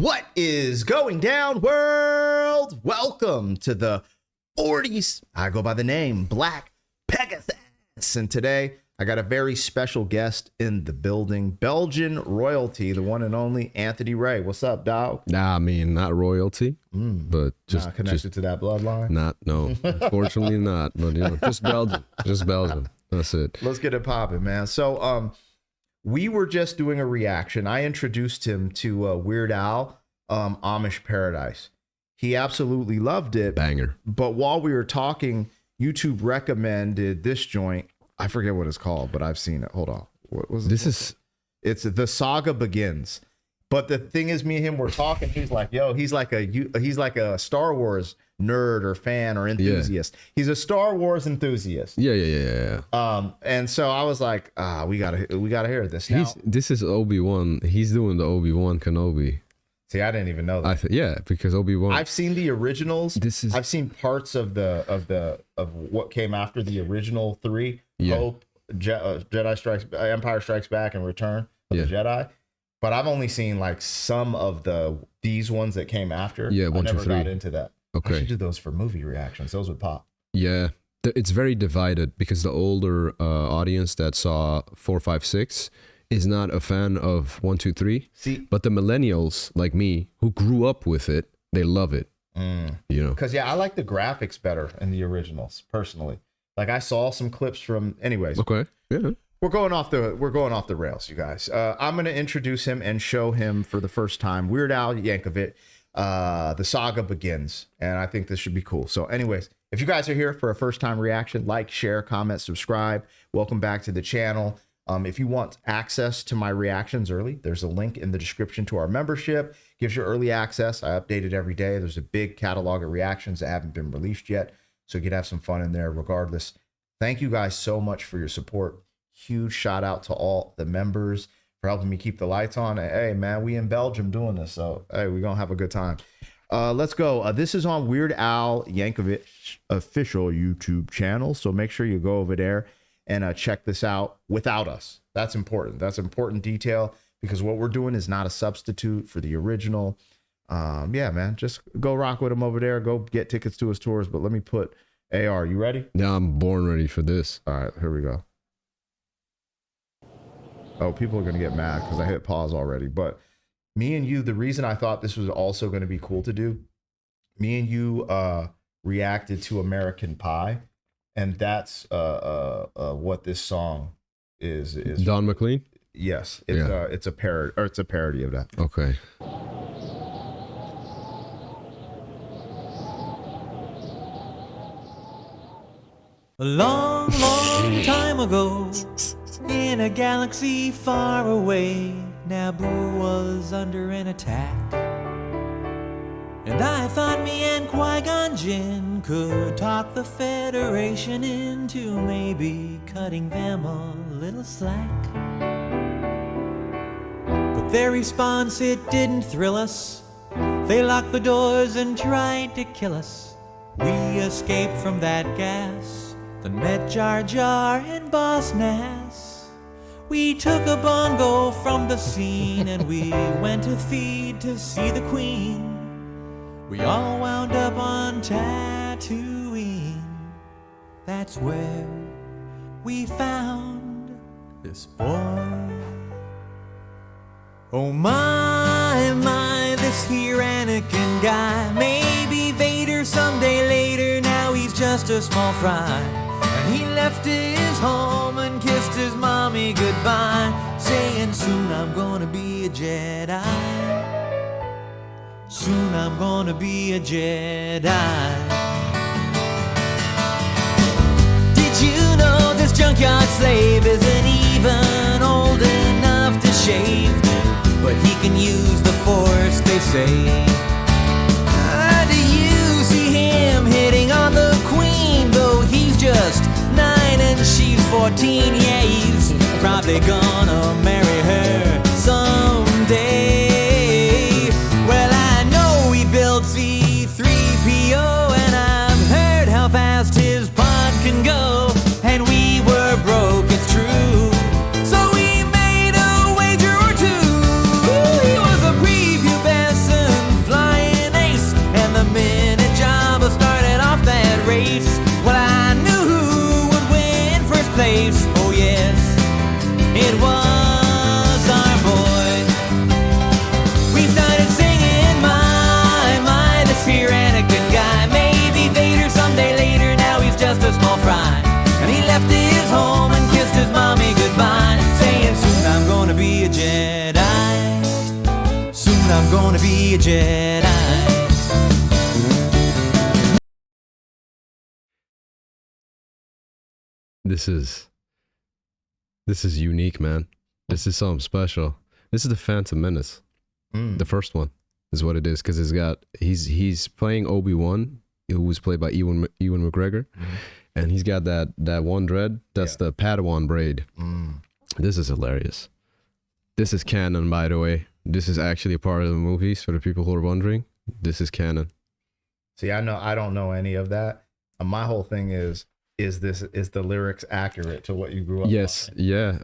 What is going down, world? Welcome to the 40s. I go by the name Black Pegasus. And today I got a very special guest in the building. Belgian royalty, the one and only Anthony Ray. What's up, dog? Nah, I mean, not royalty, but just not connected to that bloodline. No, unfortunately not. But you know, just Belgium. That's it. Let's get it popping, man. So, we were just doing a reaction. I introduced him to Weird Al, Amish Paradise. He absolutely loved it. Banger. But while we were talking, YouTube recommended this joint. I forget what it's called, but I've seen it. Hold on. What was it? It's The Saga Begins. But the thing is, me and him were talking. He's like, yo, he's like a Star Wars nerd or fan or enthusiast. Yeah. He's a Star Wars enthusiast. Yeah. And so I was like, we gotta hear this now. This is Obi-Wan. He's doing the Obi-Wan Kenobi. See, I didn't even know that. Because Obi-Wan. I've seen the originals. I've seen parts of what came after the original three. Yeah. Hope, Jedi Strikes, Empire Strikes Back, and Return of the Jedi. But I've only seen like some of these ones that came after. Yeah, I never got into that. Okay. I should do those for movie reactions. Those would pop. Yeah. It's very divided because the older audience that saw 4, 5, 6 is not a fan of 1, 2, 3. See, but the millennials like me who grew up with it, they love it. You know, because I like the graphics better in the originals personally. Like I saw some clips from, anyways. Okay. Yeah. We're going off the rails, you guys. I'm going to introduce him and show him for the first time Weird Al Yankovic. The Saga Begins, and I think this should be cool. So anyways, if you guys are here for a first time reaction, like, share, comment, subscribe. Welcome back to the channel. If you want access to my reactions early, there's a link in the description to our membership. Gives you early access. I update it every day. There's a big catalog of reactions that haven't been released yet, so you can have some fun in there regardless. Thank you guys so much for your support. Huge shout out to all the members for helping me keep the lights on. Hey, man, we in Belgium doing this, so hey, we're gonna have a good time. Let's go. This is on Weird Al Yankovic official YouTube channel, so make sure you go over there and check this out without us. That's important. That's important detail because what we're doing is not a substitute for the original. Yeah, man, just go rock with him over there. Go get tickets to his tours. But let me put AR. You ready? Yeah, I'm born ready for this. All right, here we go. Oh, people are going to get mad because I hit pause already. But me and you, the reason I thought this was also going to be cool to do, me and you reacted to American Pie. And that's what this song is. Don McLean? Yes. It's a parody of that. Okay. A long, long time ago, in a galaxy far away, Naboo was under an attack. And I thought me and Qui-Gon Jinn could talk the Federation into maybe cutting them a little slack. But their response, it didn't thrill us. They locked the doors and tried to kill us. We escaped from that gas, then met Jar Jar and Boss Nass. We took a bongo from the scene and we went to Theed to see the Queen. We all wound up on Tatooine. That's where we found this boy. Oh my, this here Anakin guy. Maybe Vader someday later, now he's just a small fry. And he left his home and kissed his mommy goodbye, saying soon I'm gonna be a Jedi. Soon I'm gonna be a Jedi. Did you know this junkyard slave isn't even old enough to shave? But he can use the Force, they say. Do you see him hitting on the Queen? Though he's just 9 and she's 14. Yeah, he's probably gonna marry her someday. Well, I know he built C-3PO, and I've heard how fast his pod can go. And we were broke, it's true, so we made a wager or two. He was a prepubescent I'm gonna be a Jedi. This is unique, man. This is something special. This is the Phantom Menace. The first one is what it is, because he's playing Obi-Wan, who was played by Ewan McGregor, and he's got that one dread. That's the Padawan braid. This is hilarious. This is canon, by the way. This is actually a part of the movies, for the people who are wondering. This is canon. See, I don't know any of that. My whole thing is the lyrics accurate to what you grew up Yes, on? yeah.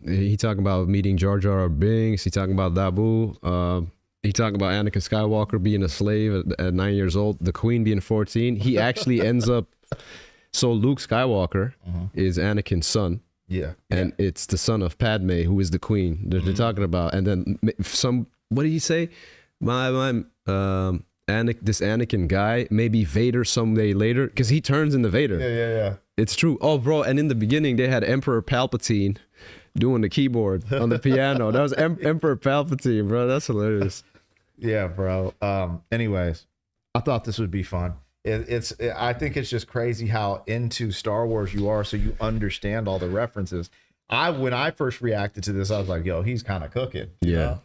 He talking about meeting Jar Jar Binks. He talking about Dabu. He talking about Anakin Skywalker being a slave at 9 years old. The Queen being 14. He actually ends up. So Luke Skywalker is Anakin's son. Yeah. And it's the son of Padme, who is the queen that they're talking about. And then what did he say? This Anakin guy, maybe Vader someday later, because he turns into Vader. Yeah. It's true. Oh, bro. And in the beginning, they had Emperor Palpatine doing the keyboard on the piano. That was Emperor Palpatine, bro. That's hilarious. Yeah, bro. Anyways, I thought this would be fun. I think it's just crazy how into Star Wars you are, so you understand all the references. When I first reacted to this, I was like, "Yo, he's kind of cooking." Yeah.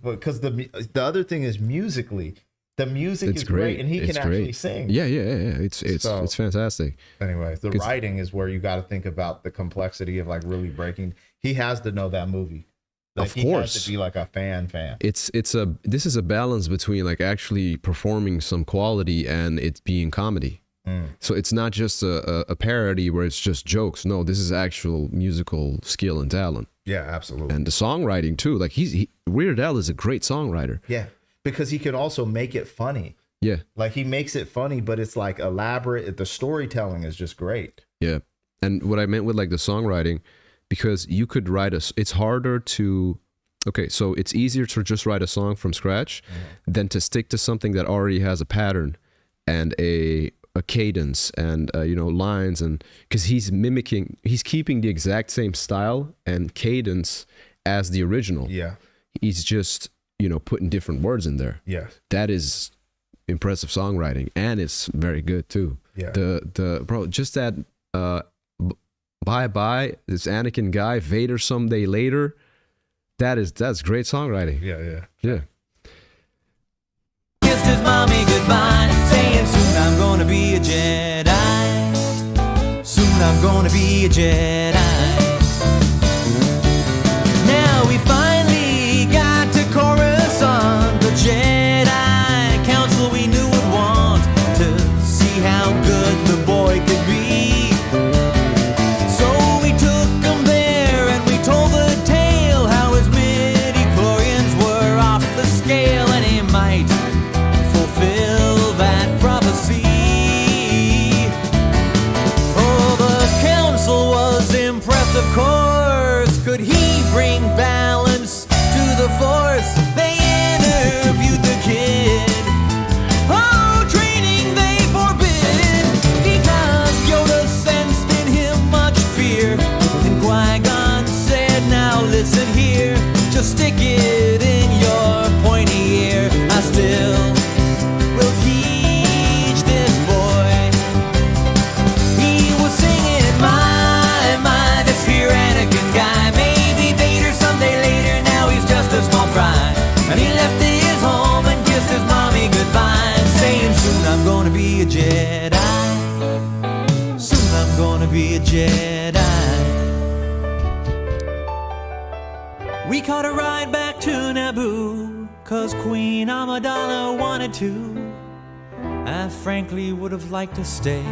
Because the other thing is musically, the music is great, and he can actually sing. Yeah. It's fantastic. Anyways, the writing is where you got to think about the complexity of like really breaking. He has to know that movie. Like, of course, he has to be like a fan. This is a balance between like actually performing some quality and it being comedy. So it's not just a parody where it's just jokes. No, this is actual musical skill and talent. Yeah, absolutely. And the songwriting too. Like Weird Al is a great songwriter. Yeah, because he can also make it funny. Yeah, like he makes it funny, but it's like elaborate. The storytelling is just great. Yeah, and what I meant with like the songwriting. Because you could write it's harder to, so it's easier to just write a song from scratch than to stick to something that already has a pattern and a cadence and, lines. And because he's keeping the exact same style and cadence as the original. Yeah. He's just, putting different words in there. Yeah. That is impressive songwriting, and it's very good too. Yeah. Just that, Bye, this Anakin guy, Vader someday later. That's great songwriting. Yeah. Kissed his mommy goodbye, saying soon I'm gonna be a Jedi. Soon I'm gonna be a Jedi. Now we finally got to Coruscant, the Jedi Council we knew would want to see how good the boy could be. Of course, could he bring balance to the Force? They interviewed the kid. Oh, training they forbid, because Yoda sensed in him much fear. And Qui-Gon said, now listen here, just stick it in your pointy ear. I still will teach this boy. He was singing my this here Anakin guy. Maybe Vader someday later, now he's just a small fry. And he left his home and kissed his mommy goodbye, saying soon I'm gonna be a Jedi. Soon I'm gonna be a Jedi. We caught a ride back to Naboo, 'cause Queen Amidala wanted to. I frankly would have liked to stay.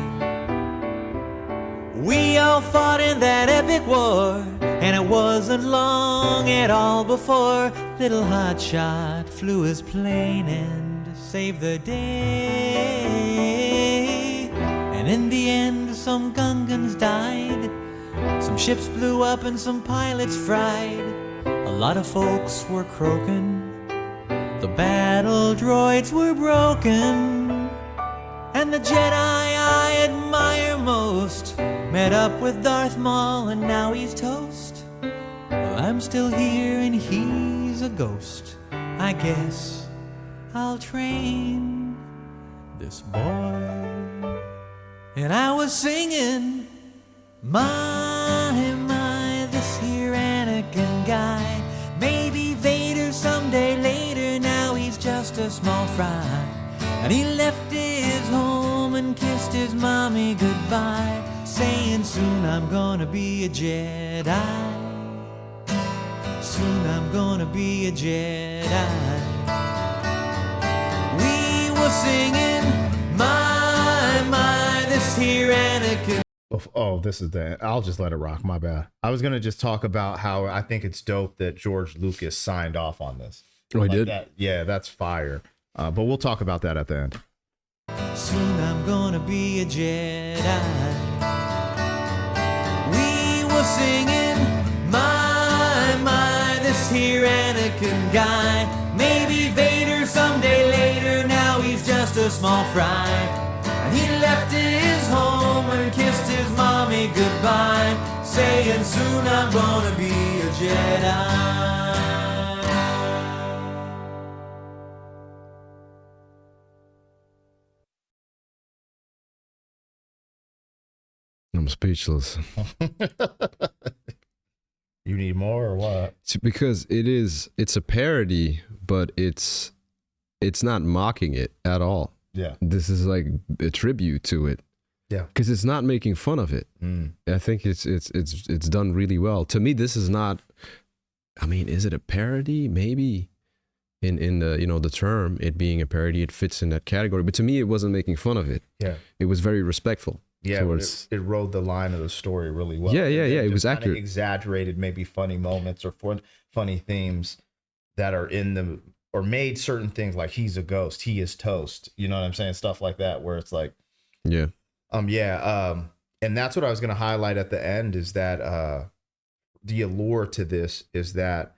We all fought in that epic war, and it wasn't long at all before little Hotshot flew his plane and saved the day. And in the end, some Gungans died, some ships blew up and some pilots fried. A lot of folks were croaking, the battle droids were broken, and the Jedi I admire most met up with Darth Maul and now he's toast. Well, I'm still here and he's a ghost. I guess I'll train this boy. And I was singing, my, this here Anakin guy. Maybe Vader someday later, now he's just a small fry. And he left his home and kissed his mommy goodbye, saying soon I'm gonna be a Jedi. Soon I'm gonna be a Jedi. We were singing, my, this here Anakin. Oh, this is the. I'll just let it rock. My bad. I was gonna just talk about how I think it's dope that George Lucas signed off on this. Oh, he Like did? that. Yeah, that's fire. But we'll talk about that at the end. Soon I'm gonna be a Jedi. We were singing, my, this here Anakin guy. Maybe Vader someday later, now he's just a small fry. And he left his home and kissed his mommy goodbye, saying soon I'm gonna be a Jedi. I'm speechless. You need more or what? Because it's a parody, but it's not mocking it at all. Yeah. This is like a tribute to it. Yeah. Because it's not making fun of it. I think it's done really well. To me, this is not. I mean, is it a parody? Maybe in the the term it being a parody, it fits in that category. But to me, it wasn't making fun of it. Yeah. It was very respectful. Yeah, towards, it rode the line of the story really well. Yeah, And it was just kinda accurate. Exaggerated maybe funny moments or funny themes that are in the, or made certain things like he's a ghost, he is toast. You know what I'm saying? Stuff like that where it's like, yeah. And that's what I was going to highlight at the end is that the allure to this is that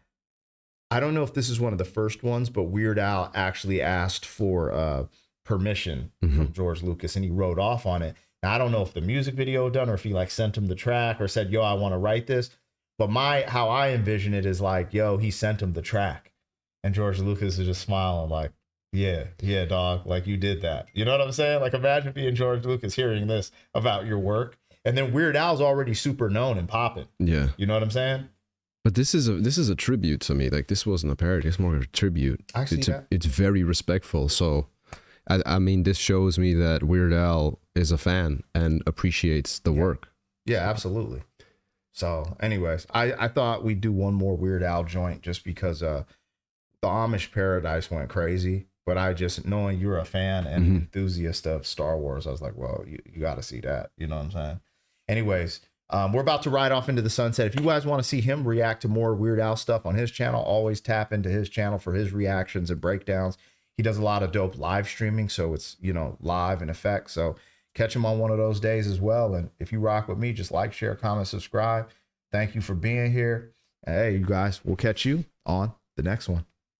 I don't know if this is one of the first ones, but Weird Al actually asked for permission from George Lucas and he wrote off on it. Now, I don't know if the music video done or if he like sent him the track or said, yo, I want to write this. But how I envision it is like, yo, he sent him the track. And George Lucas is just smiling like, yeah, dog, like you did that. You know what I'm saying? Like imagine being George Lucas hearing this about your work. And then Weird Al's already super known and popping. Yeah. You know what I'm saying? But this is a tribute to me. Like this wasn't a parody. It's more of a tribute. I see that. It's very respectful. So, I mean, this shows me that Weird Al is a fan and appreciates the work. Yeah, absolutely. So, anyways, I thought we'd do one more Weird Al joint just because the Amish Paradise went crazy. But I just, knowing you're a fan and enthusiast of Star Wars, I was like, well, you got to see that. You know what I'm saying? Anyways, we're about to ride off into the sunset. If you guys want to see him react to more Weird Al stuff on his channel, always tap into his channel for his reactions and breakdowns. He does a lot of dope live streaming, so it's, live in effect. So catch him on one of those days as well. And if you rock with me, just like, share, comment, subscribe. Thank you for being here. And hey, you guys, we'll catch you on the next one.